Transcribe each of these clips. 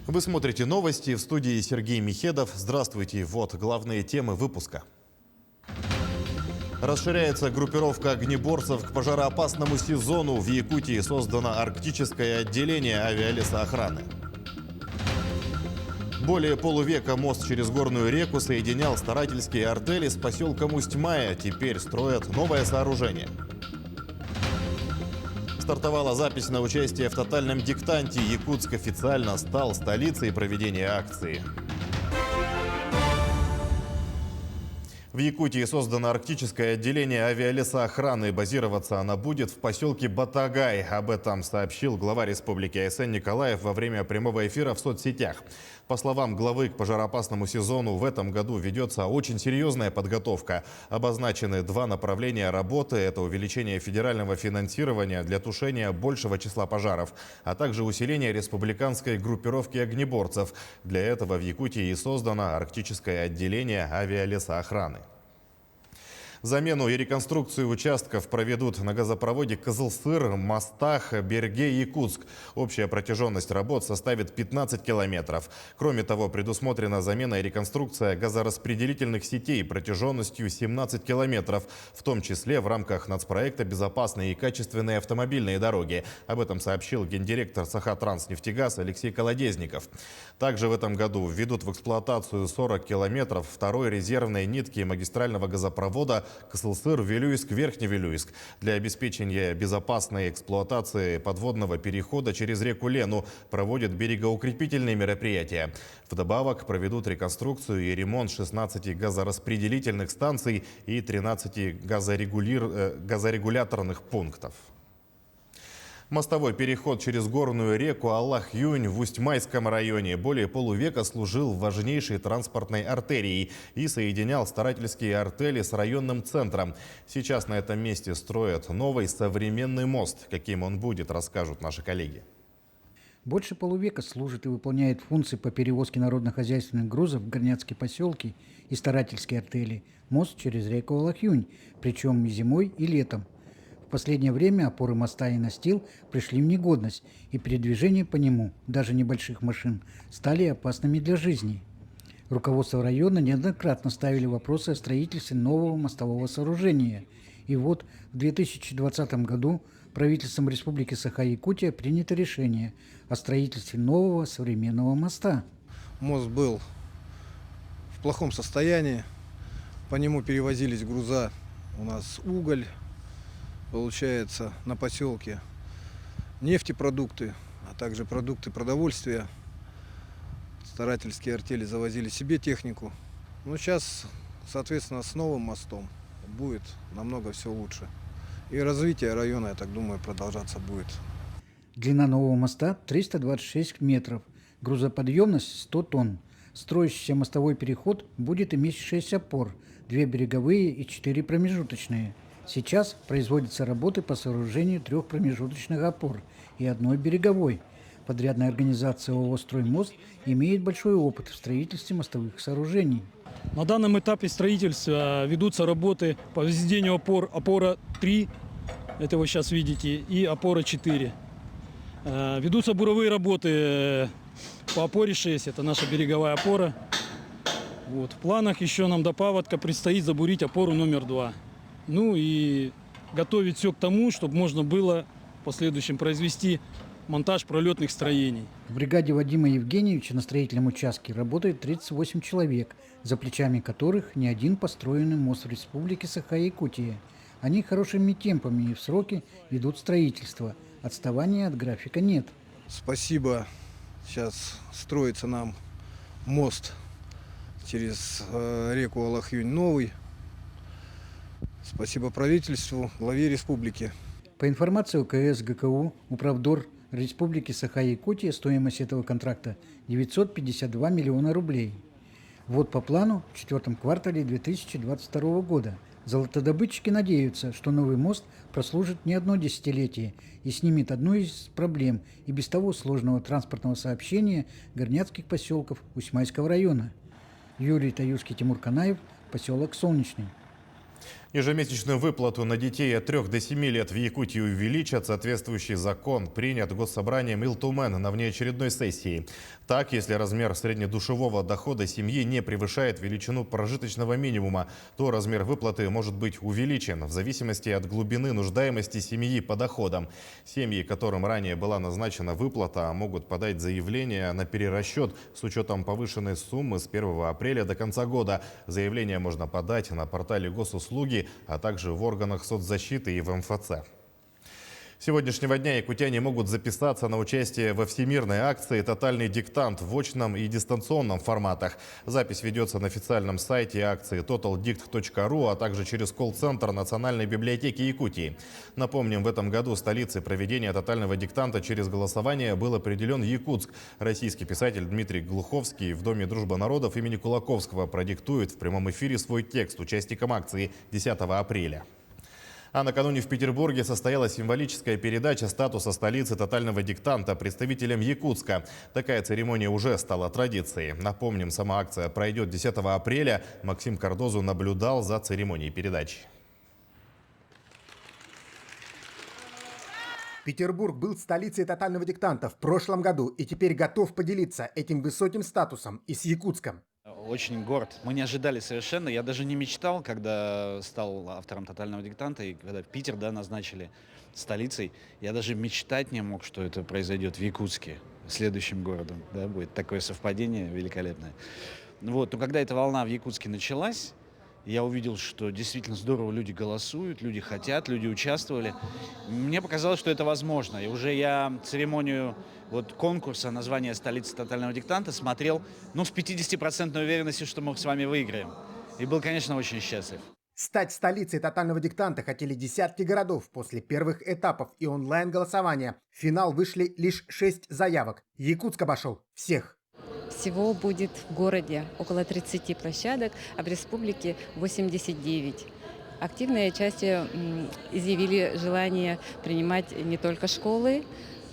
Вы смотрите новости, в студии Сергей Михедов. Здравствуйте, вот главные темы выпуска. Расширяется группировка огнеборцев к пожароопасному сезону. В Якутии создано арктическое отделение авиалесоохраны. Более полувека мост через горную реку соединял старательские артели с поселком Усть-Мая. Теперь строят новое сооружение. Стартовала запись на участие в тотальном диктанте. Якутск официально стал столицей проведения акции. В Якутии создано арктическое отделение авиалесоохраны. Базироваться она будет в поселке Батагай. Об этом сообщил глава республики Айсен Николаев во время прямого эфира в соцсетях. По словам главы, к пожароопасному сезону в этом году ведется очень серьезная подготовка. Обозначены два направления работы. Это увеличение федерального финансирования для тушения большего числа пожаров, а также усиление республиканской группировки огнеборцев. Для этого в Якутии и создано арктическое отделение авиалесоохраны. Замену и реконструкцию участков проведут на газопроводе Кызылсыр, мостах Берге-Якутск. Общая протяженность работ составит 15 километров. Кроме того, предусмотрена замена и реконструкция газораспределительных сетей протяженностью 17 километров, в том числе в рамках нацпроекта «Безопасные и качественные автомобильные дороги». Об этом сообщил гендиректор Сахатранснефтегаз Алексей Колодезников. Также в этом году введут в эксплуатацию 40 километров второй резервной нитки магистрального газопровода Кызылсыр-Вилюйск-Верхневилюйск для обеспечения безопасной эксплуатации подводного перехода через реку Лену проводят берегоукрепительные мероприятия. Вдобавок проведут реконструкцию и ремонт 16 газораспределительных станций и 13 газорегуляторных пунктов. Мостовой переход через горную реку Аллах-Юнь в Усть-Майском районе более полувека служил важнейшей транспортной артерией и соединял старательские артели с районным центром. Сейчас на этом месте строят новый современный мост. Каким он будет, расскажут наши коллеги. Больше полувека служит и выполняет функции по перевозке народно-хозяйственных грузов в горняцкие поселки и старательские артели мост через реку Аллах-Юнь, причем и зимой, и летом. В последнее время опоры моста и настил пришли в негодность, и передвижение по нему, даже небольших машин, стали опасными для жизни. Руководство района неоднократно ставили вопросы о строительстве нового мостового сооружения. И вот в 2020 году правительством Республики Саха-Якутия принято решение о строительстве нового современного моста. Мост был в плохом состоянии, по нему перевозились груза, у нас уголь, получается, на поселке, нефтепродукты, а также продукты продовольствия. Старательские артели завозили себе технику. Но сейчас, соответственно, с новым мостом будет намного все лучше. И развитие района, я так думаю, продолжаться будет. Длина нового моста 326 метров, грузоподъемность 100 тонн. Строящийся мостовой переход будет иметь 6 опор, 2 береговые и 4 промежуточные. Сейчас производятся работы по сооружению 3 промежуточных опор и 1 береговой. Подрядная организация ООО «Строймост» имеет большой опыт в строительстве мостовых сооружений. На данном этапе строительства ведутся работы по возведению опор. Опора 3, это вы сейчас видите, и опора 4. Ведутся буровые работы по опоре 6, это наша береговая опора. Вот. В планах еще нам до паводка предстоит забурить опору номер 2. Ну и готовить все к тому, чтобы можно было в последующем произвести монтаж пролетных строений. В бригаде Вадима Евгеньевича на строительном участке работает 38 человек, за плечами которых не один построенный мост в Республике Саха-Якутия. Они хорошими темпами и в сроки ведут строительство. Отставания от графика нет. Спасибо. Сейчас строится нам мост через реку Аллах-Юнь новый. Спасибо правительству, главе республики. По информации УКС ГКУ, Управдор Республики Саха-Якутия, стоимость этого контракта 952 миллиона рублей. Вот по плану в 4 квартале 2022 года. Золотодобытчики надеются, что новый мост прослужит не одно десятилетие и снимет одну из проблем и без того сложного транспортного сообщения горняцких поселков Усть-Майского района. Юрий Таюрский, Тимур Канаев, поселок Солнечный. Ежемесячную выплату на детей от 3 до 7 лет в Якутии увеличат. Соответствующий закон принят Госсобранием Илтумен на внеочередной сессии. Так, если размер среднедушевого дохода семьи не превышает величину прожиточного минимума, то размер выплаты может быть увеличен в зависимости от глубины нуждаемости семьи по доходам. Семьи, которым ранее была назначена выплата, могут подать заявление на перерасчет с учетом повышенной суммы с 1 апреля до конца года. Заявление можно подать на портале госуслуги, а также в органах соцзащиты и в МФЦ. С сегодняшнего дня якутяне могут записаться на участие во всемирной акции «Тотальный диктант» в очном и дистанционном форматах. Запись ведется на официальном сайте акции totaldict.ru, а также через колл-центр Национальной библиотеки Якутии. Напомним, в этом году столицей проведения «Тотального диктанта» через голосование был определен Якутск. Российский писатель Дмитрий Глуховский в Доме дружбы народов имени Кулаковского продиктует в прямом эфире свой текст участникам акции 10 апреля. А накануне в Петербурге состоялась символическая передача статуса столицы тотального диктанта представителям Якутска. Такая церемония уже стала традицией. Напомним, сама акция пройдет 10 апреля. Максим Кардозу наблюдал за церемонией передачи. Петербург был столицей тотального диктанта в прошлом году и теперь готов поделиться этим высоким статусом и с Якутском. Очень горд. Мы не ожидали совершенно. Я даже не мечтал, когда стал автором «Тотального диктанта», и когда Питер назначили столицей, я даже мечтать не мог, что это произойдет в Якутске, следующим городом. Да, будет такое совпадение великолепное. Вот. Но когда эта волна в Якутске началась, я увидел, что действительно здорово люди голосуют, люди хотят, люди участвовали. Мне показалось, что это возможно. И уже я церемонию конкурса названия столицы тотального диктанта смотрел с 50% уверенностью, что мы с вами выиграем. И был, конечно, очень счастлив. Стать столицей тотального диктанта хотели десятки городов после первых этапов и онлайн-голосования. В финал вышли лишь 6 заявок. Якутск обошел всех. Всего будет в городе около 30 площадок, а в республике 89. Активное участие изъявили желание принимать не только школы,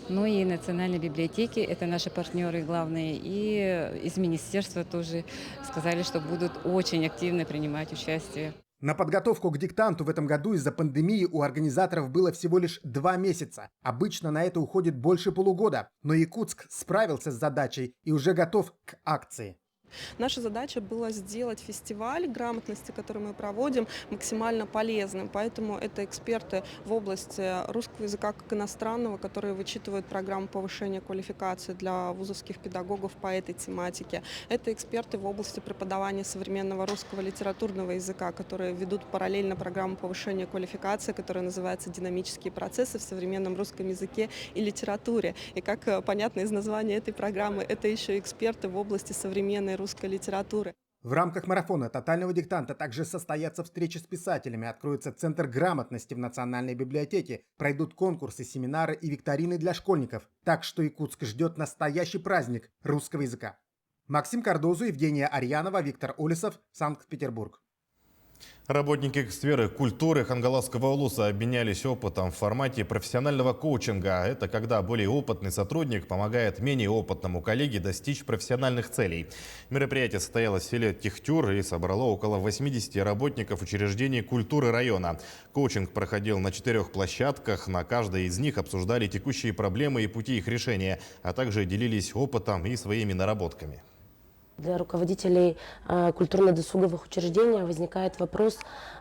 но и национальные библиотеки. Это наши партнеры главные. И из министерства тоже сказали, что будут очень активно принимать участие. На подготовку к диктанту в этом году из-за пандемии у организаторов было всего лишь 2 месяца. Обычно на это уходит больше полугода. Но Якутск справился с задачей и уже готов к акции. Наша задача была сделать фестиваль грамотности, который мы проводим, максимально полезным. Поэтому это эксперты в области русского языка как иностранного, которые вычитывают программу повышения квалификации для вузовских педагогов по этой тематике. Это эксперты в области преподавания современного русского литературного языка, которые ведут параллельно программу повышения квалификации, которая называется «Динамические процессы в современном русском языке и литературе». И как понятно из названия этой программы, это еще эксперты в области современной русской литературы. В рамках марафона тотального диктанта также состоятся встречи с писателями, откроется Центр грамотности в Национальной библиотеке, пройдут конкурсы, семинары и викторины для школьников. Так что Якутск ждет настоящий праздник русского языка. Максим Кардозу, Евгения Арьянова, Виктор Улисов, Санкт-Петербург. Работники сферы культуры Хангаласского улуса обменялись опытом в формате профессионального коучинга. Это когда более опытный сотрудник помогает менее опытному коллеге достичь профессиональных целей. Мероприятие состоялось в селе Тихтюр и собрало около 80 работников учреждений культуры района. Коучинг проходил на 4 площадках. На каждой из них обсуждали текущие проблемы и пути их решения, а также делились опытом и своими наработками. Для руководителей культурно-досуговых учреждений возникает вопрос,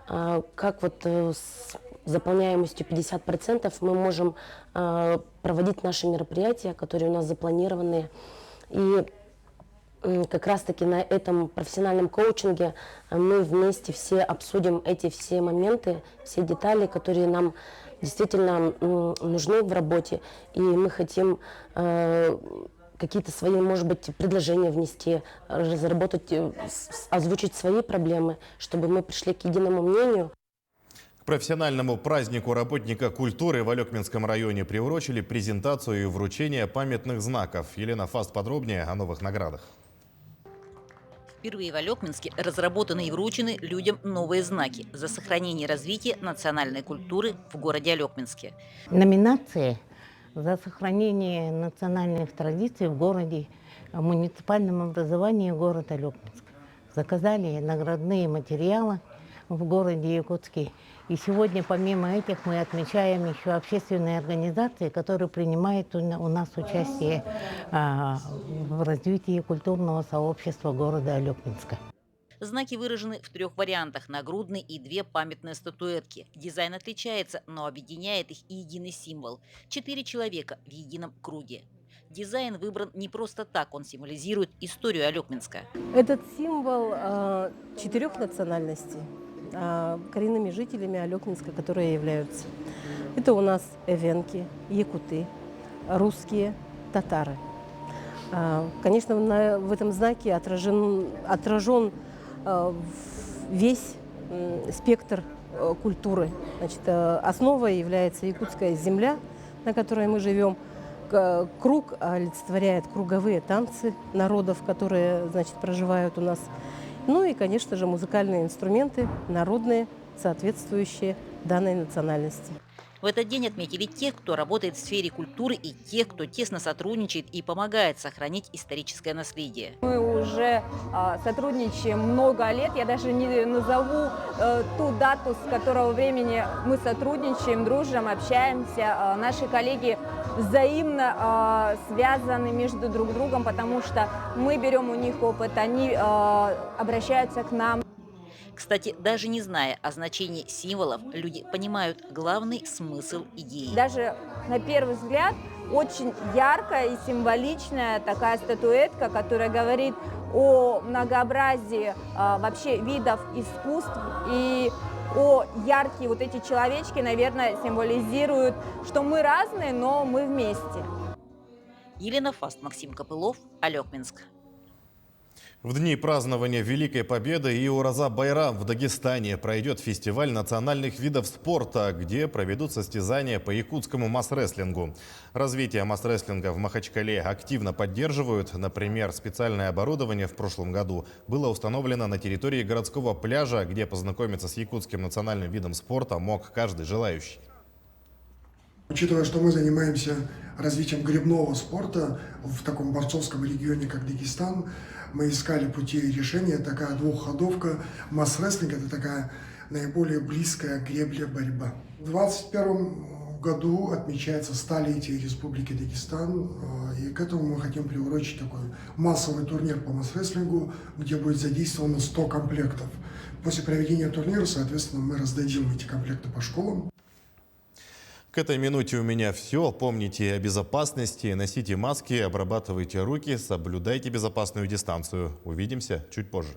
как с заполняемостью 50% мы можем проводить наши мероприятия, которые у нас запланированы. И как раз-таки на этом профессиональном коучинге мы вместе все обсудим эти все моменты, все детали, которые нам действительно нужны в работе. И мы хотим какие-то свои, может быть, предложения внести, разработать, озвучить свои проблемы, чтобы мы пришли к единому мнению. К профессиональному празднику работника культуры в Алекминском районе приурочили презентацию и вручение памятных знаков. Елена Фаст подробнее о новых наградах. Впервые в Алекминске разработаны и вручены людям новые знаки за сохранение и развитие национальной культуры в городе Алекминске. Номинации за сохранение национальных традиций в городе, в муниципальном образовании города Алекминск. Заказали наградные материалы, в городе Якутске. И сегодня помимо этих мы отмечаем еще общественные организации, которые принимают у нас участие в развитии культурного сообщества города Алекминска. Знаки выражены в 3 вариантах – нагрудный и 2 памятные статуэтки. Дизайн отличается, но объединяет их и единый символ – 4 человека в едином круге. Дизайн выбран не просто так, он символизирует историю Алекминска. Этот символ 4 национальностей, коренными жителями Алекминска, которые являются. Это у нас эвенки, якуты, русские, татары. Конечно, в этом знаке отражен весь спектр культуры. Значит, основой является якутская земля, на которой мы живем. Круг олицетворяет круговые танцы народов, которые, значит, проживают у нас. Ну и, конечно же, музыкальные инструменты народные, соответствующие данной национальности. В этот день отметили тех, кто работает в сфере культуры, и тех, кто тесно сотрудничает и помогает сохранить историческое наследие. Мы уже сотрудничаем много лет. Я даже не назову ту дату, с которого времени мы сотрудничаем, дружим, общаемся. Наши коллеги взаимно связаны между друг другом, потому что мы берем у них опыт, они обращаются к нам. Кстати, даже не зная о значении символов, люди понимают главный смысл идеи. Даже на первый взгляд очень яркая и символичная такая статуэтка, которая говорит о многообразии вообще видов искусств, и о яркие вот эти человечки, наверное, символизируют, что мы разные, но мы вместе. Елена Фаст, Максим Копылов, Алекминск. В дни празднования Великой Победы и Ураза-Байрам в Дагестане пройдет фестиваль национальных видов спорта, где проведут состязания по якутскому масс-рестлингу. Развитие масс-рестлинга в Махачкале активно поддерживают. Например, специальное оборудование в прошлом году было установлено на территории городского пляжа, где познакомиться с якутским национальным видом спорта мог каждый желающий. Учитывая, что мы занимаемся развитием гребного спорта в таком борцовском регионе, как Дагестан, мы искали пути решения. Такая двухходовка. Масс-рестлинг – это такая наиболее близкая гребля-борьба. В 2021 году отмечается столетие Республики Дагестан, и к этому мы хотим приурочить такой массовый турнир по масс-рестлингу, где будет задействовано 100 комплектов. После проведения турнира, соответственно, мы раздадим эти комплекты по школам. К этой минуте у меня все. Помните о безопасности, носите маски, обрабатывайте руки, соблюдайте безопасную дистанцию. Увидимся чуть позже.